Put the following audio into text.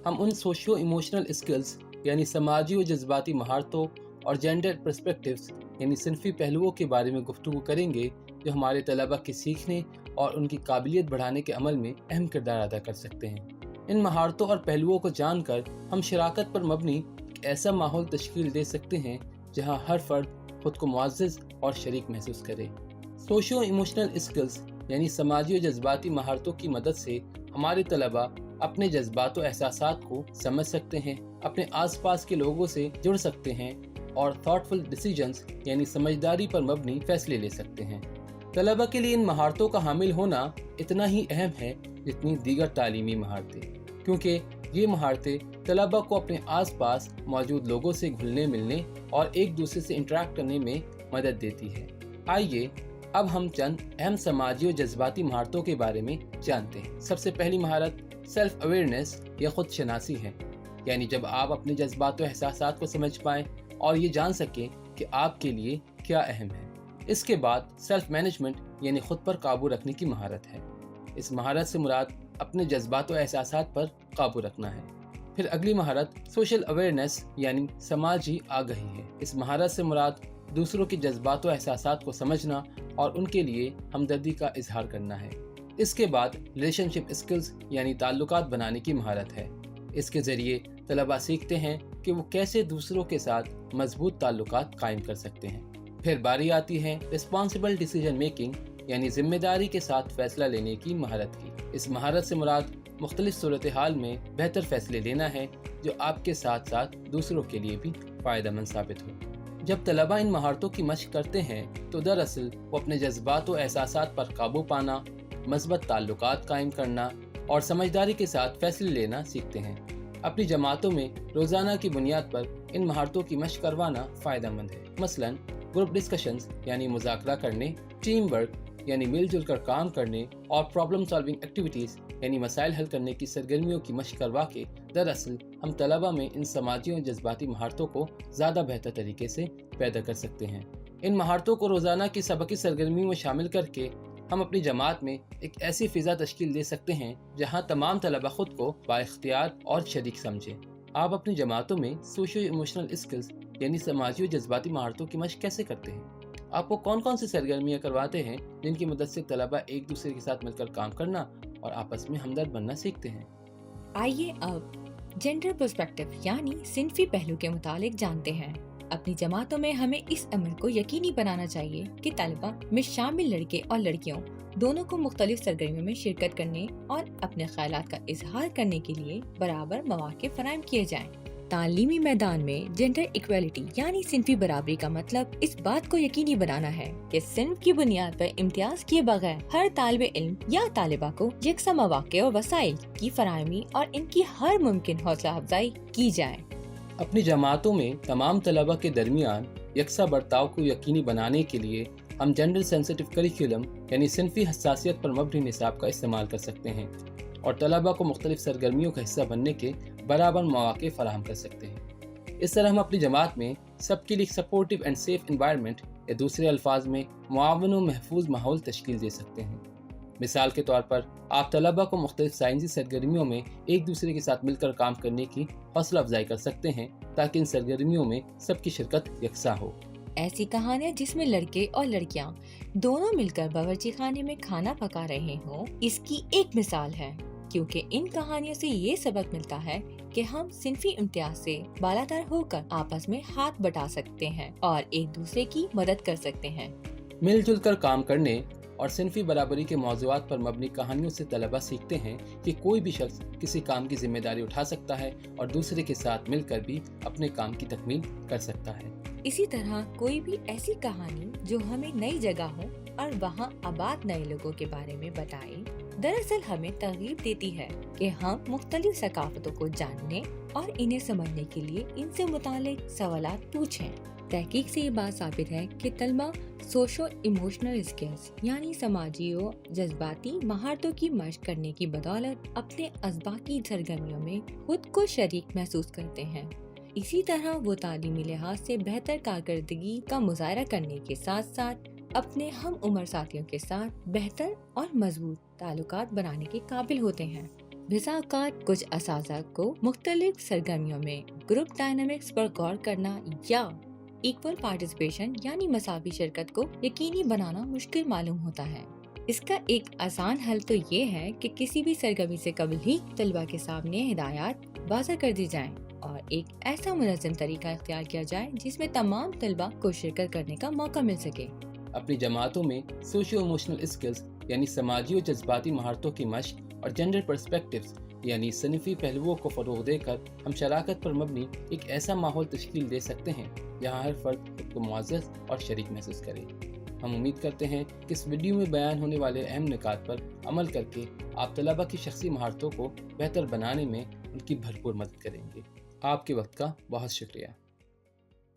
ہم ان socio emotional skills یعنی سماجی و جذباتی مہارتوں اور جینڈر پرسپیکٹیوز یعنی صنفی پہلوؤں کے بارے میں گفتگو کریں گے جو ہمارے طلبہ کے سیکھنے اور ان کی قابلیت بڑھانے کے عمل میں اہم کردار ادا کر سکتے ہیں۔ ان مہارتوں اور پہلوؤں کو جان کر ہم شراکت پر مبنی ایک ایسا ماحول تشکیل دے سکتے ہیں جہاں ہر فرد خود کو معزز اور شریک محسوس کرے۔ سوشیو ایموشنل اسکلز یعنی سماجی و جذباتی مہارتوں کی مدد سے ہمارے طلبہ اپنے جذبات و احساسات کو سمجھ سکتے ہیں، اپنے آس پاس کے لوگوں سے جڑ سکتے ہیں اور تھاٹفل ڈیسیجنز یعنی سمجھداری پر مبنی فیصلے لے سکتے ہیں۔ طلبہ کے لیے ان مہارتوں کا حامل ہونا اتنا ہی اہم ہے جتنی دیگر تعلیمی مہارتیں، کیونکہ یہ مہارتیں طلبہ کو اپنے آس پاس موجود لوگوں سے گھلنے ملنے اور ایک دوسرے سے انٹریکٹ کرنے میں مدد دیتی ہے۔ آئیے اب ہم چند اہم سماجی و جذباتی مہارتوں کے بارے میں جانتے ہیں۔ سب سے پہلی مہارت سیلف اویئرنیس یا خود شناسی ہے، یعنی جب آپ اپنے جذبات و احساسات کو سمجھ پائیں اور یہ جان سکیں کہ آپ کے لیے کیا اہم ہے۔ اس کے بعد سیلف مینجمنٹ یعنی خود پر قابو رکھنے کی مہارت ہے۔ اس مہارت سے مراد اپنے جذبات و احساسات پر قابو رکھنا ہے۔ پھر اگلی مہارت سوشل اویئرنیس یعنی سماجی آگہی ہے۔ اس مہارت سے مراد دوسروں کے جذبات و احساسات کو سمجھنا اور ان کے لیے ہمدردی کا اظہار کرنا ہے۔ اس کے بعد ریلیشن شپ اسکلز یعنی تعلقات بنانے کی مہارت ہے۔ اس کے ذریعے طلبہ سیکھتے ہیں کہ وہ کیسے دوسروں کے ساتھ مضبوط تعلقات قائم کر سکتے ہیں۔ پھر باری آتی ہے رسپانسبل ڈیسیژن میکنگ یعنی ذمہ داری کے ساتھ فیصلہ لینے کی مہارت کی۔ اس مہارت سے مراد مختلف صورتحال میں بہتر فیصلے لینا ہے جو آپ کے ساتھ ساتھ دوسروں کے لیے بھی فائدہ مند ثابت ہو۔ جب طلبہ ان مہارتوں کی مشق کرتے ہیں تو دراصل وہ اپنے جذبات و احساسات پر قابو پانا، مثبت تعلقات قائم کرنا اور سمجھداری کے ساتھ فیصلے لینا سیکھتے ہیں۔ اپنی جماعتوں میں روزانہ کی بنیاد پر ان مہارتوں کی مشق کروانا فائدہ مند ہے۔ مثلاً گروپ ڈسکشنز یعنی مذاکرہ کرنے، ٹیم ورک یعنی مل جل کر کام کرنے اور پرابلم سالونگ ایکٹیویٹیز یعنی مسائل حل کرنے کی سرگرمیوں کی مشق کروا کے دراصل ہم طلبہ میں ان سماجی اور جذباتی مہارتوں کو زیادہ بہتر طریقے سے پیدا کر سکتے ہیں۔ ان مہارتوں کو روزانہ کی سبقی سرگرمیوں میں شامل کر کے ہم اپنی جماعت میں ایک ایسی فضا تشکیل دے سکتے ہیں جہاں تمام طلبہ خود کو بااختیار اور شریک سمجھیں۔ آپ اپنی جماعتوں میں سوشیو ایموشنل اسکلز یعنی سماجی و جذباتی مہارتوں کی مشق کیسے کرتے ہیں؟ آپ کو کون کون سی سرگرمیاں کرواتے ہیں جن کی مدد سے طلبہ ایک دوسرے کے ساتھ مل کر کام کرنا اور آپس میں ہمدرد بننا سیکھتے ہیں؟ آئیے اب جینڈر پرسپیکٹیو یعنی صنفی پہلو کے متعلق جانتے ہیں۔ اپنی جماعتوں میں ہمیں اس عمل کو یقینی بنانا چاہیے کہ طلبہ میں شامل لڑکے اور لڑکیوں دونوں کو مختلف سرگرمیوں میں شرکت کرنے اور اپنے خیالات کا اظہار کرنے کے لیے برابر مواقع فراہم کیے جائیں۔ تعلیمی میدان میں جینڈر ایکویلٹی یعنی صنفی برابری کا مطلب اس بات کو یقینی بنانا ہے کہ صنف کی بنیاد پر امتیاز کیے بغیر ہر طالب علم یا طالبہ کو یکساں مواقع اور وسائل کی فراہمی اور ان کی ہر ممکن حوصلہ افزائی کی جائے۔ اپنی جماعتوں میں تمام طلبہ کے درمیان یکساں برتاؤ کو یقینی بنانے کے لیے ہم جینڈر سینسٹیو کریکولم یعنی صنفی حساسیت پر مبنی نصاب کا استعمال کر سکتے ہیں اور طلبہ کو مختلف سرگرمیوں کا حصہ بننے کے برابر مواقع فراہم کر سکتے ہیں۔ اس طرح ہم اپنی جماعت میں سب کے لیے سپورٹیو اینڈ سیف انوائرمنٹ یا دوسرے الفاظ میں معاون و محفوظ ماحول تشکیل دے سکتے ہیں۔ مثال کے طور پر آپ طلبہ کو مختلف سائنسی سرگرمیوں میں ایک دوسرے کے ساتھ مل کر کام کرنے کی حوصلہ افزائی کر سکتے ہیں تاکہ ان سرگرمیوں میں سب کی شرکت یکساں ہو۔ ایسی کہانیاں جس میں لڑکے اور لڑکیاں دونوں مل کر باورچی خانے میں کھانا پکا رہے ہوں اس کی ایک مثال ہے، کیونکہ ان کہانیوں سے یہ سبق ملتا ہے کہ ہم صنفی امتیاز سے بالاتر ہو کر آپس میں ہاتھ بٹا سکتے ہیں اور ایک دوسرے کی مدد کر سکتے ہیں۔ مل جل کر کام کرنے اور صنفی برابری کے موضوعات پر مبنی کہانیوں سے طلبہ سیکھتے ہیں کہ کوئی بھی شخص کسی کام کی ذمہ داری اٹھا سکتا ہے اور دوسرے کے ساتھ مل کر بھی اپنے کام کی تکمیل کر سکتا ہے۔ اسی طرح کوئی بھی ایسی کہانی جو ہمیں نئی جگہوں اور وہاں آباد نئے لوگوں کے بارے میں بتائے دراصل ہمیں ترغیب دیتی ہے کہ ہم مختلف ثقافتوں کو جاننے اور انہیں سمجھنے کے لیے ان سے متعلق سوالات پوچھیں۔ تحقیق سے یہ بات ثابت ہے کہ طلبہ سوشو ایموشنل اسکلز یعنی سماجی و جذباتی مہارتوں کی مشق کرنے کی بدولت اپنے اسباقی سرگرمیوں میں خود کو شریک محسوس کرتے ہیں۔ اسی طرح وہ تعلیمی لحاظ سے بہتر کارکردگی کا مظاہرہ کرنے کے ساتھ ساتھ اپنے ہم عمر ساتھیوں کے ساتھ بہتر اور مضبوط تعلقات بنانے کے قابل ہوتے ہیں۔ بھزا اوقات کچھ اساتذہ کو مختلف سرگرمیوں میں گروپ ڈائنامکس پر غور کرنا یا ایکول پارٹیسپیشن یعنی مساوی شرکت کو یقینی بنانا مشکل معلوم ہوتا ہے۔ اس کا ایک آسان حل تو یہ ہے کہ کسی بھی سرگرمی سے قبل ہی طلبہ کے سامنے ہدایات واضح کر دی جائیں اور ایک ایسا منظم طریقہ اختیار کیا جائے جس میں تمام طلبہ کو شرکت کرنے کا موقع مل سکے۔ اپنی جماعتوں میں سوشیو ایموشنل اسکلز یعنی سماجی و جذباتی مہارتوں کی مشق اور جینڈر پرسپیکٹیوز یعنی صنفی پہلوؤں کو فروغ دے کر ہم شراکت پر مبنی ایک ایسا ماحول تشکیل دے سکتے ہیں جہاں ہر فرد خود کو معزز اور شریک محسوس کرے۔ ہم امید کرتے ہیں کہ اس ویڈیو میں بیان ہونے والے اہم نکات پر عمل کر کے آپ طلبہ کی شخصی مہارتوں کو بہتر بنانے میں ان کی بھرپور مدد کریں گے۔ آپ کے وقت کا بہت شکریہ۔